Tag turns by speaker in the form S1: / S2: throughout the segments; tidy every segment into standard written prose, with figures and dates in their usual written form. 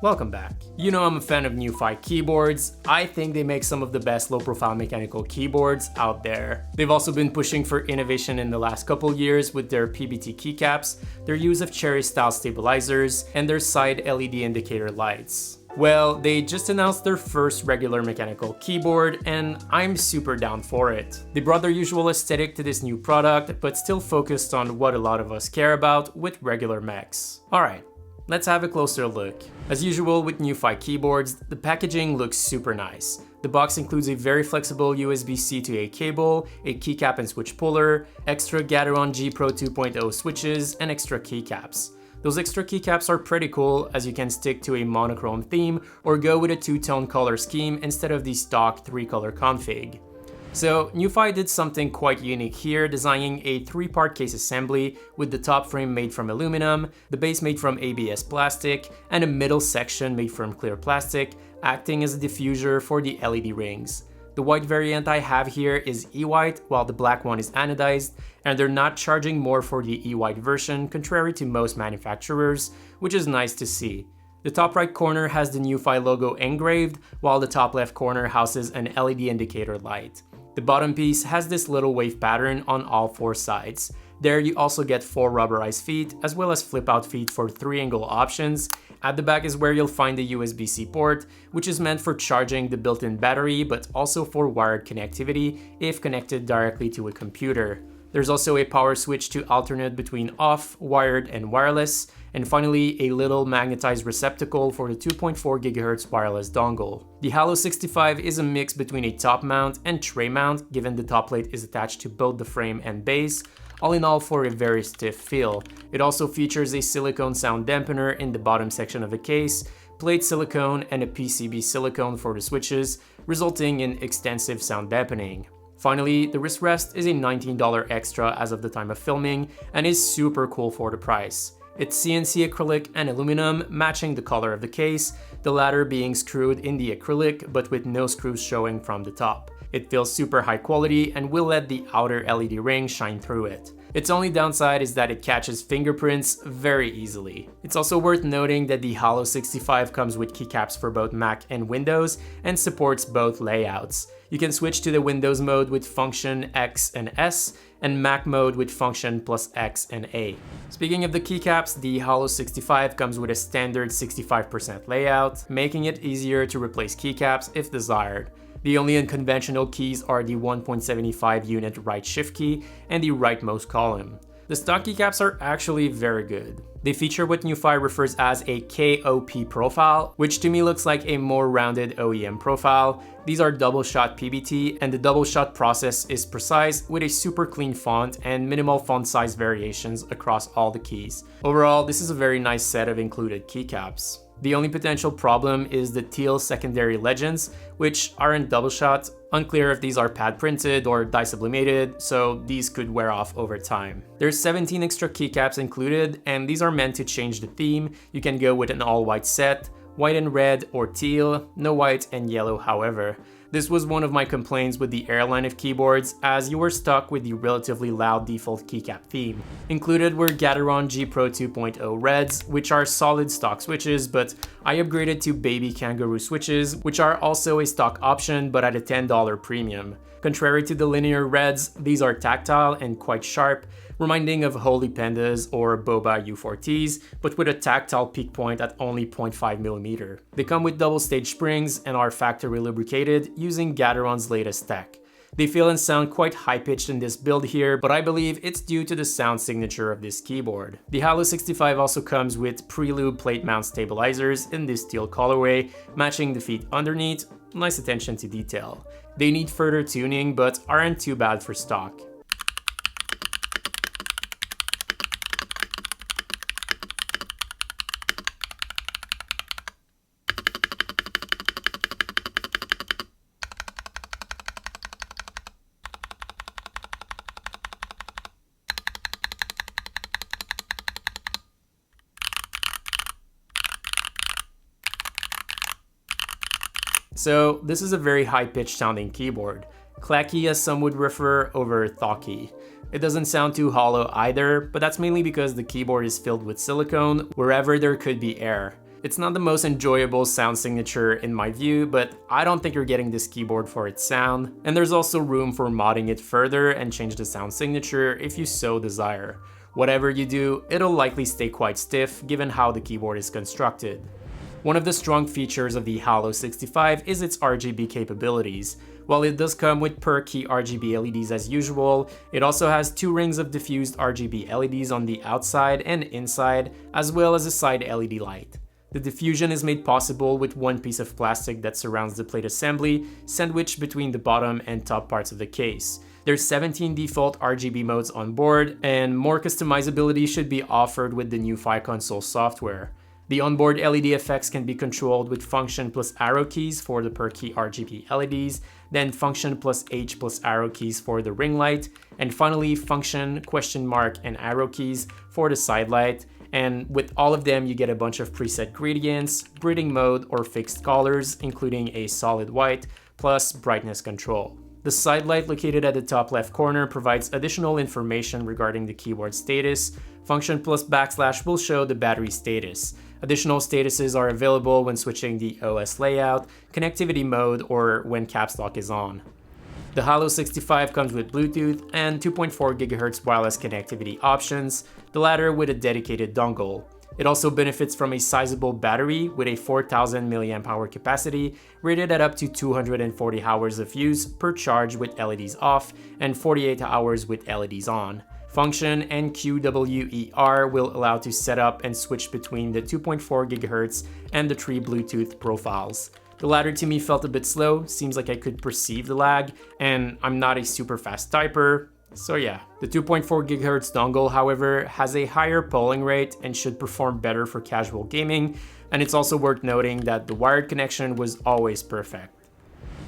S1: Welcome back. You know I'm a fan of Nuphy keyboards. I think they make some of the best low-profile mechanical keyboards out there. They've also been pushing for innovation in the last couple years with their PBT keycaps, their use of cherry-style stabilizers, and their side LED indicator lights. Well, they just announced their first regular mechanical keyboard, and I'm super down for it. They brought their usual aesthetic to this new product, but still focused on what a lot of us care about with regular mechs. Alright, let's have a closer look. As usual with Nuphy keyboards, the packaging looks super nice. The box includes a very flexible USB-C to A cable, a keycap and switch puller, extra Gateron G Pro 2.0 switches, and extra keycaps. Those extra keycaps are pretty cool, as you can stick to a monochrome theme or go with a two-tone color scheme instead of the stock 3-color config. So Nuphy did something quite unique here, designing a 3-part case assembly with the top frame made from aluminum, the base made from ABS plastic, and a middle section made from clear plastic, acting as a diffuser for the LED rings. The white variant I have here is E-white, while the black one is anodized, and they're not charging more for the E-white version, contrary to most manufacturers, which is nice to see. The top right corner has the Nuphy logo engraved, while the top left corner houses an LED indicator light. The bottom piece has this little wave pattern on all 4 sides. There you also get 4 rubberized feet, as well as flip-out feet for 3-angle options. At the back is where you'll find the USB-C port, which is meant for charging the built-in battery, but also for wired connectivity if connected directly to a computer. There's also a power switch to alternate between off, wired, and wireless, and finally a little magnetized receptacle for the 2.4 GHz wireless dongle. The Halo65 is a mix between a top mount and tray mount, given the top plate is attached to both the frame and base, all in all for a very stiff feel. It also features a silicone sound dampener in the bottom section of the case, plate silicone, and a PCB silicone for the switches, resulting in extensive sound dampening. Finally, the wrist rest is a $19 extra as of the time of filming and is super cool for the price. It's CNC acrylic and aluminum, matching the color of the case, the latter being screwed in the acrylic but with no screws showing from the top. It feels super high quality and will let the outer LED ring shine through it. Its only downside is that it catches fingerprints very easily. It's also worth noting that the Halo65 comes with keycaps for both Mac and Windows and supports both layouts. You can switch to the Windows mode with function X and S, and Mac mode with function plus X and A. Speaking of the keycaps, the Halo65 comes with a standard 65% layout, making it easier to replace keycaps if desired. The only unconventional keys are the 1.75 unit right shift key and the rightmost column. The stock keycaps are actually very good. They feature what Nuphy refers as a KOP profile, which to me looks like a more rounded OEM profile. These are double shot PBT, and the double shot process is precise with a super clean font and minimal font size variations across all the keys. Overall, this is a very nice set of included keycaps. The only potential problem is the teal secondary legends, which aren't double shot. Unclear if these are pad printed or dye sublimated, so these could wear off over time. There's 17 extra keycaps included, and these are meant to change the theme. You can go with an all white set, white and red or teal, no white and yellow however. This was one of my complaints with the airline of keyboards, as you were stuck with the relatively loud default keycap theme. Included were Gateron G Pro 2.0 Reds, which are solid stock switches, but I upgraded to baby Kangaroo switches, which are also a stock option but at a $10 premium. Contrary to the linear Reds, these are tactile and quite sharp, reminding of Holy Pandas or Boba U4Ts, but with a tactile peak point at only 0.5mm. They come with double stage springs and are factory lubricated using Gateron's latest tech. They feel and sound quite high-pitched in this build here, but I believe it's due to the sound signature of this keyboard. The Halo65 also comes with pre-lube plate mount stabilizers in this steel colorway, matching the feet underneath. Nice attention to detail. They need further tuning, but aren't too bad for stock. So this is a very high-pitched sounding keyboard. Clacky as some would refer over thocky. It doesn't sound too hollow either, but that's mainly because the keyboard is filled with silicone wherever there could be air. It's not the most enjoyable sound signature in my view, but I don't think you're getting this keyboard for its sound, and there's also room for modding it further and change the sound signature if you so desire. Whatever you do, it'll likely stay quite stiff given how the keyboard is constructed. One of the strong features of the Halo65 is its RGB capabilities. While it does come with per key RGB LEDs as usual, it also has 2 rings of diffused RGB LEDs on the outside and inside, as well as a side LED light. The diffusion is made possible with one piece of plastic that surrounds the plate assembly, sandwiched between the bottom and top parts of the case. There's 17 default RGB modes on board, and more customizability should be offered with the Nuphy console software. The onboard LED effects can be controlled with function plus arrow keys for the per key RGB LEDs, then function plus H plus arrow keys for the ring light, and finally function, question mark, and arrow keys for the side light. And with all of them, you get a bunch of preset gradients, breathing mode, or fixed colors, including a solid white, plus brightness control. The side light located at the top left corner provides additional information regarding the keyboard status. Function plus backslash will show the battery status. Additional statuses are available when switching the OS layout, connectivity mode, or when caps lock is on. The Halo65 comes with Bluetooth and 2.4 GHz wireless connectivity options, the latter with a dedicated dongle. It also benefits from a sizable battery with a 4000 mAh capacity, rated at up to 240 hours of use per charge with LEDs off and 48 hours with LEDs on. Function and QWER will allow to set up and switch between the 2.4 GHz and the 3 Bluetooth profiles. The latter to me felt a bit slow, seems like I could perceive the lag, and I'm not a super fast typer, so yeah. The 2.4 GHz dongle, however, has a higher polling rate and should perform better for casual gaming, and it's also worth noting that the wired connection was always perfect.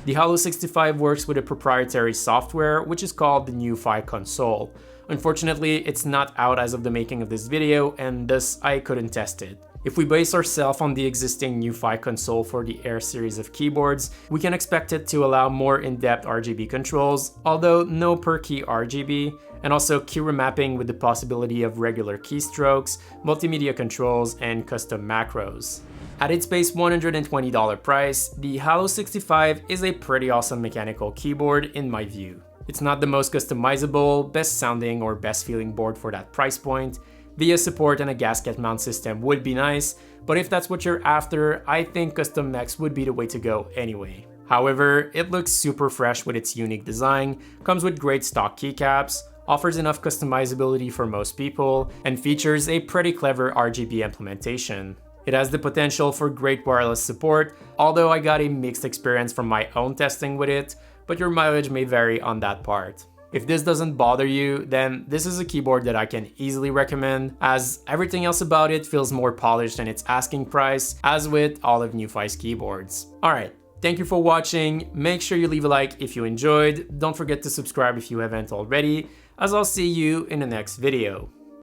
S1: The Halo65 works with a proprietary software which is called the Nuphy console. Unfortunately, it's not out as of the making of this video, and thus I couldn't test it. If we base ourselves on the existing Nuphy console for the Air series of keyboards, we can expect it to allow more in-depth RGB controls, although no per key RGB, and also key remapping with the possibility of regular keystrokes, multimedia controls, and custom macros. At its base $120 price, the Halo65 is a pretty awesome mechanical keyboard in my view. It's not the most customizable, best sounding, or best feeling board for that price point. VIA support and a gasket mount system would be nice, but if that's what you're after, I think custom mechs would be the way to go anyway. However, it looks super fresh with its unique design, comes with great stock keycaps, offers enough customizability for most people, and features a pretty clever RGB implementation. It has the potential for great wireless support, although I got a mixed experience from my own testing with it, but your mileage may vary on that part. If this doesn't bother you, then this is a keyboard that I can easily recommend, as everything else about it feels more polished than its asking price, as with all of Nuphy's keyboards. Alright, thank you for watching, make sure you leave a like if you enjoyed, don't forget to subscribe if you haven't already, as I'll see you in the next video.